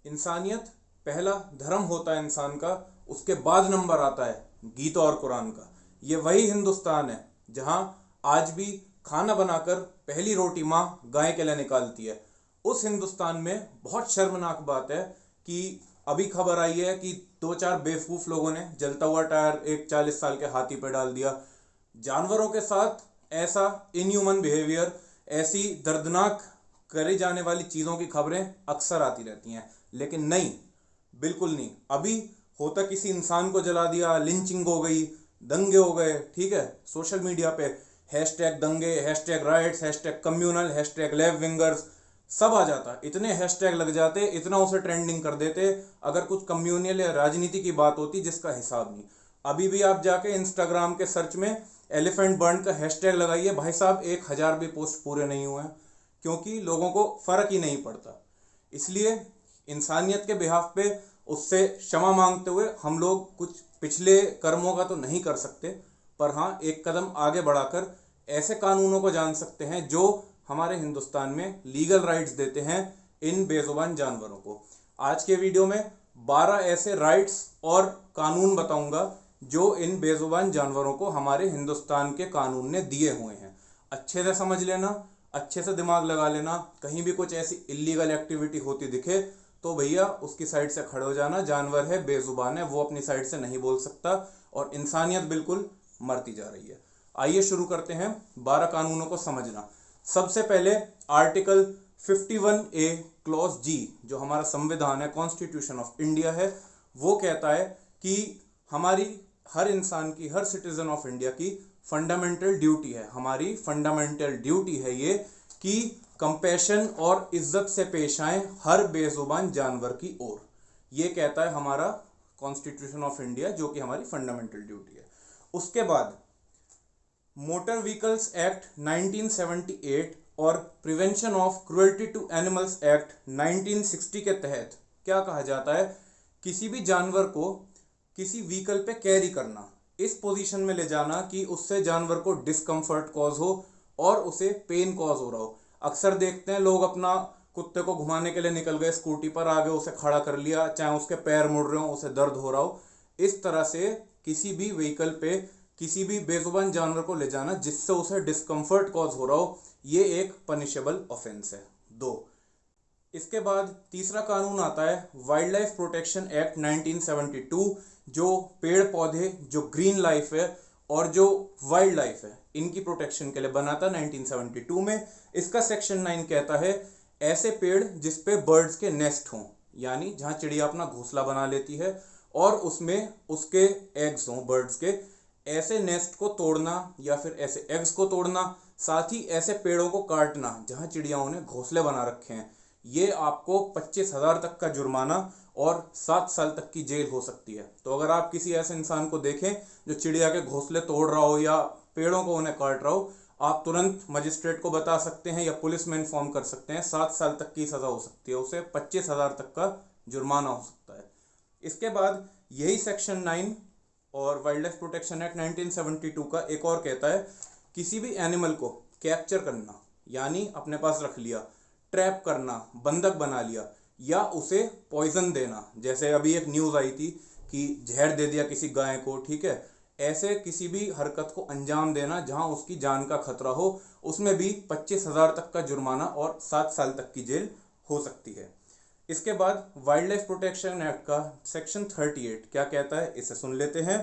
इंसानियत पहला धर्म होता है इंसान का, उसके बाद नंबर आता है गीता और कुरान का। ये वही हिंदुस्तान है जहां आज भी खाना बनाकर पहली रोटी माँ गाय के लिए निकालती है। उस हिंदुस्तान में बहुत शर्मनाक बात है कि अभी खबर आई है कि दो चार बेवकूफ लोगों ने जलता हुआ टायर एक 40 साल के हाथी पर डाल दिया। जानवरों के साथ ऐसा इनह्यूमन बिहेवियर, ऐसी दर्दनाक करी जाने वाली चीज़ों की खबरें अक्सर आती रहती हैं, लेकिन नहीं, बिल्कुल नहीं। अभी होता किसी इंसान को जला दिया, लिंचिंग हो गई, दंगे हो गए, ठीक है, सोशल मीडिया पे हैशटैग दंगे, hashtag rights, hashtag communal, hashtag left wingers, सब आ जाता। इतने हैशटैग लग जाते, इतना उसे ट्रेंडिंग कर देते, अगर कुछ कम्युनल या राजनीति की बात होती जिसका हिसाब नहीं। अभी भी आप जाके इंस्टाग्राम के सर्च में एलिफेंट बर्न का हैशटैग लगाइए, भाई साहब 1,000 भी पोस्ट पूरे नहीं हुए हैं, क्योंकि लोगों को फर्क ही नहीं पड़ता। इसलिए इंसानियत के बिहाफ पे उससे क्षमा मांगते हुए हम लोग कुछ पिछले कर्मों का तो नहीं कर सकते, पर हाँ एक कदम आगे बढ़ाकर ऐसे कानूनों को जान सकते हैं जो हमारे हिंदुस्तान में लीगल राइट्स देते हैं इन बेजुबान जानवरों को। आज के वीडियो में 12 ऐसे राइट्स और कानून बताऊंगा जो इन बेजुबान जानवरों को हमारे हिंदुस्तान के कानून ने दिए हुए हैं। अच्छे से समझ लेना, अच्छे से दिमाग लगा लेना। कहीं भी कुछ ऐसी इलीगल एक्टिविटी होती दिखे तो भैया उसकी साइड से खड़े हो जाना। जानवर है, बेजुबान है, वो अपनी साइड से नहीं बोल सकता और इंसानियत बिल्कुल मरती जा रही है। आइए शुरू करते हैं 12 कानूनों को समझना। सबसे पहले आर्टिकल 51A क्लॉज जी, जो हमारा संविधान है, कॉन्स्टिट्यूशन ऑफ इंडिया है, वो कहता है कि हमारी हर इंसान की, हर सिटीजन ऑफ इंडिया की फंडामेंटल ड्यूटी है, हमारी फंडामेंटल ड्यूटी है ये कि कंपैशन और इज्जत से पेश आए हर बेजुबान जानवर की ओर। ये कहता है हमारा कॉन्स्टिट्यूशन ऑफ इंडिया, जो कि हमारी फंडामेंटल ड्यूटी है। उसके बाद मोटर व्हीकल्स एक्ट 1978 और prevention of cruelty to animals act 1960 के तहत क्या कहा जाता है, किसी भी जानवर को किसी व्हीकल पे कैरी करना, इस पोजीशन में ले जाना कि उससे जानवर को डिस्कम्फर्ट कॉज हो और उसे पेन कॉज हो रहा हो। अक्सर देखते हैं लोग अपना कुत्ते को घुमाने के लिए निकल गए स्कूटी पर, आगे उसे खड़ा कर लिया, चाहे उसके पैर मुड़ रहे हो, उसे दर्द हो रहा हो, इस तरह से किसी भी व्हीकल पे किसी भी बेजुबान जानवर को ले जाना जिससे उसे डिस्कम्फर्ट कॉज हो रहा हो, ये एक पनिशेबल ऑफेंस है। 2, इसके बाद तीसरा कानून आता है वाइल्ड लाइफ प्रोटेक्शन एक्ट 1972, जो पेड़ पौधे, जो ग्रीन लाइफ है और जो वाइल्ड लाइफ है, इनकी प्रोटेक्शन के लिए बना था 1972 में। इसका सेक्शन 9 कहता है ऐसे पेड़ जिसपे बर्ड्स के नेस्ट हों, यानी जहां चिड़िया अपना घोंसला बना लेती है और उसमें उसके एग्स हों बर्ड्स के, ऐसे नेस्ट को तोड़ना या फिर ऐसे एग्स को तोड़ना, साथ ही ऐसे पेड़ों को काटना जहां चिड़ियाओं ने घोंसले बना रखे हैं, ये आपको 25,000 तक का जुर्माना और 7 साल तक की जेल हो सकती है। तो अगर आप किसी ऐसे इंसान को देखें जो चिड़िया के घोंसले तोड़ रहा हो या पेड़ों को उन्हें काट रहा हो, आप तुरंत मजिस्ट्रेट को बता सकते हैं या पुलिस में इन्फॉर्म कर सकते हैं। 7 साल तक की सज़ा हो सकती है, उसे 25,000 तक का जुर्माना हो सकता है। इसके बाद यही सेक्शन 9 और वाइल्ड लाइफ प्रोटेक्शन एक्ट 1972 का एक और कहता है किसी भी एनिमल को कैप्चर करना, यानी अपने पास रख लिया, ट्रैप करना, बंधक बना लिया या उसे पॉइजन देना, जैसे अभी एक न्यूज़ आई थी कि जहर दे दिया किसी गाय को, ठीक है, ऐसे किसी भी हरकत को अंजाम देना जहां उसकी जान का खतरा हो, उसमें भी 25,000 तक का जुर्माना और 7 साल तक की जेल हो सकती है। इसके बाद वाइल्ड लाइफ प्रोटेक्शन एक्ट का सेक्शन 38 क्या कहता है, इसे सुन लेते हैं।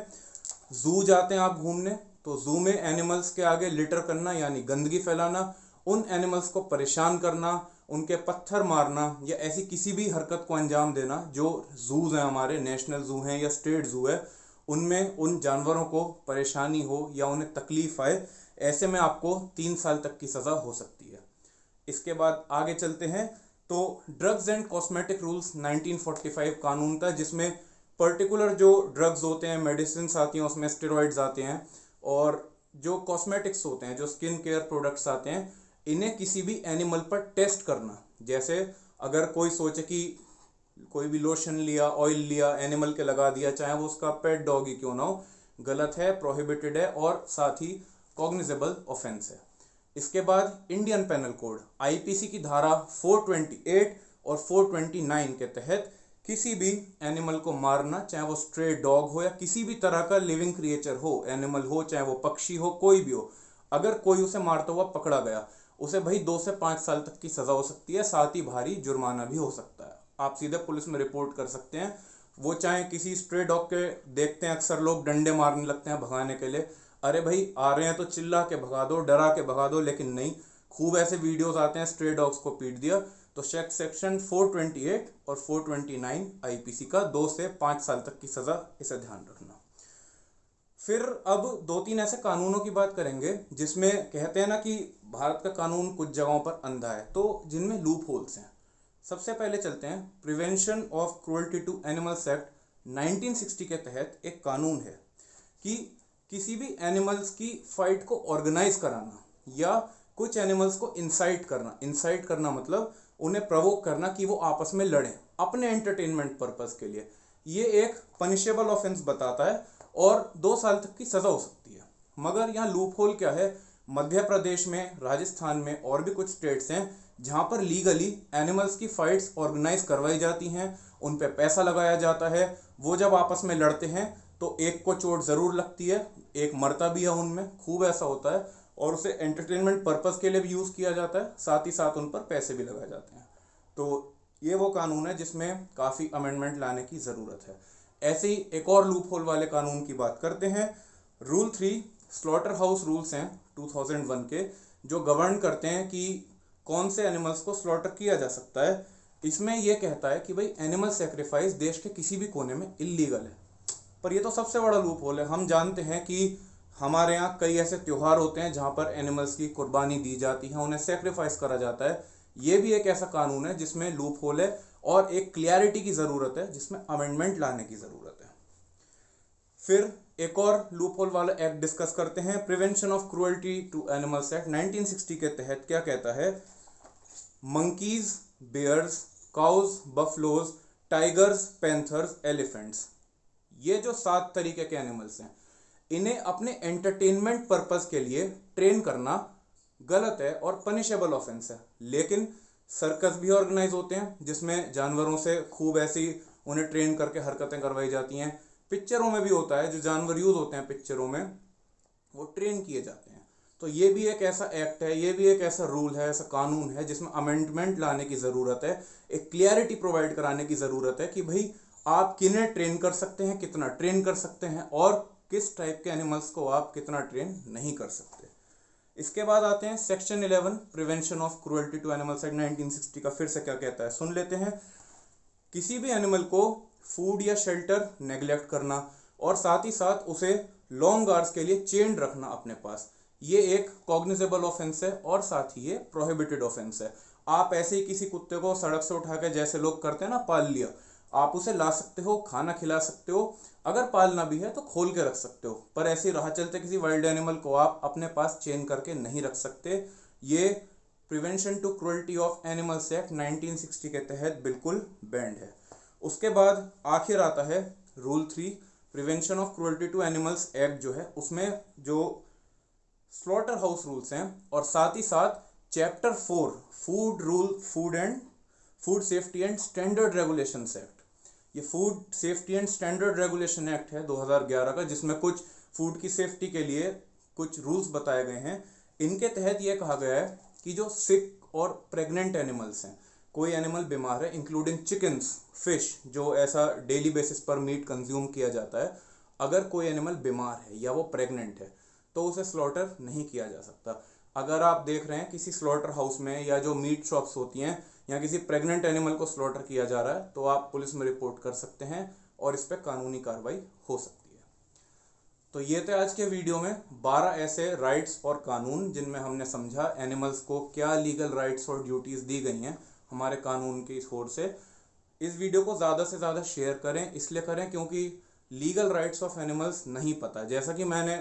जू जाते हैं आप घूमने, तो जू में एनिमल्स के आगे लिटर करना यानी गंदगी फैलाना, उन एनिमल्स को परेशान करना, उनके पत्थर मारना या ऐसी किसी भी हरकत को अंजाम देना, जो जूज हैं हमारे, नेशनल जू हैं या स्टेट जू है, उनमें उन जानवरों को परेशानी हो या उन्हें तकलीफ आए, ऐसे में आपको 3 साल तक की सज़ा हो सकती है। इसके बाद आगे चलते हैं तो ड्रग्स एंड कॉस्मेटिक रूल्स 1945 कानून था, जिसमें पर्टिकुलर जो ड्रग्स होते हैं, मेडिसिन आती हैं, उसमें स्टेरॉइड्स आते हैं, और जो कॉस्मेटिक्स होते हैं, जो स्किन केयर प्रोडक्ट्स आते हैं, इन्हें किसी भी एनिमल पर टेस्ट करना। जैसे अगर कोई सोचे कि कोई भी लोशन लिया, ऑयल लिया, एनिमल के लगा दिया, चाहे वो उसका पेट डॉग ही क्यों ना हो, गलत है, प्रोहिबिटेड है और साथ ही कॉग्निजेबल ऑफेंस है। इसके बाद इंडियन पेनल कोड आईपीसी की धारा 428 और 429 के तहत किसी भी एनिमल को मारना, चाहे वो स्ट्रे डॉग हो या किसी भी तरह का लिविंग क्रिएचर हो, एनिमल हो चाहे वो पक्षी हो, कोई भी हो, अगर कोई उसे मारता हुआ पकड़ा गया, उसे भाई 2 से 5 साल तक की सजा हो सकती है, साथ ही भारी जुर्माना भी हो सकता है। आप सीधे पुलिस में रिपोर्ट कर सकते हैं। वो चाहे किसी स्ट्रे डॉग के, देखते हैं अक्सर लोग डंडे मारने लगते हैं भगाने के लिए, अरे भाई आ रहे हैं तो चिल्ला के भगा दो, डरा के भगा दो, लेकिन नहीं, खूब ऐसे वीडियोस आते हैं स्ट्रे डॉग्स को पीट दिया, तो सेक्शन 428 और 429 आईपीसी का 2 से 5 साल तक की सजा, इसे ध्यान रखना। फिर अब 2-3 ऐसे कानूनों की बात करेंगे जिसमें कहते हैं ना कि भारत का कानून कुछ जगहों पर अंधा है, तो जिनमें लूप होल्स हैं। सबसे पहले चलते हैं prevention of cruelty to animals act 1960 के तहत एक कानून है कि किसी भी एनिमल्स की फाइट को ऑर्गेनाइज कराना या कुछ एनिमल्स को इंसाइट करना मतलब उन्हें प्रवोक करना कि वो आपस में लड़ें अपने एंटरटेनमेंट पर्पस के लिए, ये एक पनिशेबल ऑफेंस बताता है और 2 साल तक की सजा हो सकती है। मगर यहाँ लूप होल क्या है, मध्य प्रदेश में, राजस्थान में और भी कुछ स्टेट्स हैं जहाँ पर लीगली एनिमल्स की फाइट्स ऑर्गेनाइज करवाई जाती हैं, उन पे पैसा लगाया जाता है, वो जब आपस में लड़ते हैं तो एक को चोट ज़रूर लगती है, एक मरता भी है उनमें, खूब ऐसा होता है, और उसे एंटरटेनमेंट पर्पस के लिए भी यूज़ किया जाता है, साथ ही साथ उन पर पैसे भी लगाए जाते हैं। तो ये वो कानून है जिसमें काफ़ी अमेंडमेंट लाने की ज़रूरत है। ऐसे ही एक और लूप होल वाले कानून की बात करते हैं। रूल 3 स्लॉटर हाउस रूल्स हैं 2001 के, जो गवर्न करते हैं कि कौन से एनिमल्स को स्लॉटर किया जा सकता है। इसमें यह कहता है कि भाई एनिमल सेक्रीफाइस देश के किसी भी कोने में इलीगल है। पर ये तो सबसे बड़ा लूप होल है। हम जानते हैं कि हमारे यहाँ कई ऐसे त्योहार होते हैं जहाँ पर एनिमल्स की कुर्बानी दी जाती है, उन्हें सेक्रीफाइस करा जाता है। ये भी एक ऐसा कानून है जिसमें लूप होल है और एक क्लियरिटी की ज़रूरत है, जिसमें अमेंडमेंट लाने की ज़रूरत है। फिर एक और लूप होल वाला एक्ट डिस्कस करते हैं, prevention of cruelty to animals act 1960 के तहत क्या कहता है, monkeys, bears, cows, buffaloes, tigers, panthers, elephants, ये जो 7 तरीके के एनिमल्स हैं, इन्हें अपने एंटरटेनमेंट पर्पस के लिए ट्रेन करना गलत है और पनिशेबल ऑफेंस है। लेकिन सर्कस भी ऑर्गेनाइज होते हैं जिसमें जानवरों से खूब ऐसी उन्हें ट्रेन करके हरकतें करवाई जाती हैं। पिक्चरों में भी होता है, जो जानवर यूज होते हैं पिक्चरों में, वो ट्रेन किए जाते हैं। तो ये भी एक ऐसा एक्ट है, ये भी एक ऐसा रूल है, ऐसा कानून है जिसमें अमेंडमेंट लाने की ज़रूरत है, एक क्लियरिटी प्रोवाइड कराने की ज़रूरत है कि भाई आप किन्हें ट्रेन कर सकते हैं, कितना ट्रेन कर सकते हैं, और किस टाइप के एनिमल्स को आप कितना ट्रेन नहीं कर सकते। इसके बाद आते हैं section 11 prevention of cruelty to animals act 1960 का। फिर से क्या कहता है सुन लेते हैं। किसी भी एनिमल को फूड या शेल्टर नेग्लेक्ट करना और साथ ही साथ उसे लॉन्ग आवर्स के लिए चेन्ड रखना अपने पास, ये एक कॉग्निजेबल ऑफेंस है और साथ ही ये प्रोहिबिटेड ऑफेंस है। आप ऐसे ही किसी कुत्ते को सड़क से उठा के, जैसे लोग करते हैं ना, पाल लिया, आप उसे ला सकते हो, खाना खिला सकते हो, अगर पालना भी है तो खोल के रख सकते हो, पर ऐसे राह चलते किसी वाइल्ड एनिमल को आप अपने पास चेन करके नहीं रख सकते। ये prevention to cruelty of animals act 1960 के तहत बिल्कुल बैंड है। उसके बाद आखिर आता है rule 3 prevention of cruelty to animals act जो है, उसमें जो स्लॉटर हाउस रूल्स हैं और साथ ही साथ chapter 4 food safety and standard regulations act. ये food safety and standard regulation act है 2011 का, जिसमें कुछ फूड की सेफ्टी के लिए कुछ रूल्स बताए गए हैं। इनके तहत यह कहा गया है कि जो सिक और प्रेग्नेंट एनिमल्स हैं, कोई एनिमल बीमार है, इंक्लूडिंग चिकन्स, फिश, जो ऐसा डेली बेसिस पर मीट कंज्यूम किया जाता है, अगर कोई एनिमल बीमार है या वो प्रेग्नेंट है तो उसे स्लॉटर नहीं किया जा सकता। अगर आप देख रहे हैं किसी स्लॉटर हाउस में या जो मीट शॉप्स होती हैं, या किसी प्रेग्नेंट एनिमल को स्लॉटर किया जा रहा है, तो आप पुलिस में रिपोर्ट कर सकते हैं और इस पर कानूनी कार्रवाई हो सकती है। तो ये थे आज के वीडियो में 12 ऐसे राइट्स और कानून जिनमें हमने समझा एनिमल्स को क्या लीगल राइट्स और ड्यूटीज़ दी गई हैं हमारे कानून की ओर से। इस वीडियो को ज़्यादा से ज़्यादा शेयर करें, इसलिए करें क्योंकि लीगल राइट्स ऑफ एनिमल्स नहीं पता। जैसा कि मैंने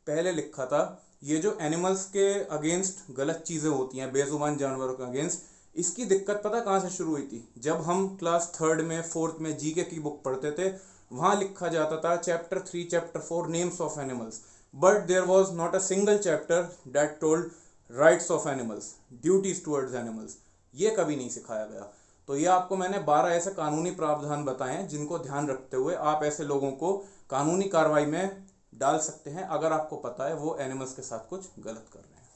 पहले लिखा था, ये जो एनिमल्स के अगेंस्ट गलत चीज़ें होती हैं, बेजुबान जानवरों के अगेंस्ट, इसकी दिक्कत पता कहाँ से शुरू हुई थी? जब हम क्लास 3 में 4th में जीके की बुक पढ़ते थे, वहाँ लिखा जाता था chapter 3 chapter 4 names of animals, but there was not a single chapter that told rights of animals, duties towards animals. ये कभी नहीं सिखाया गया। तो ये आपको मैंने 12 ऐसे कानूनी प्रावधान बताए हैं जिनको ध्यान रखते हुए आप ऐसे लोगों को कानूनी कार्रवाई में डाल सकते हैं अगर आपको पता है वो एनिमल्स के साथ कुछ गलत कर रहे हैं।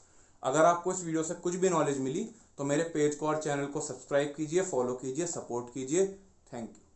अगर आपको इस वीडियो से कुछ भी नॉलेज मिली तो मेरे पेज को और चैनल को सब्सक्राइब कीजिए, फॉलो कीजिए, सपोर्ट कीजिए। Thank you.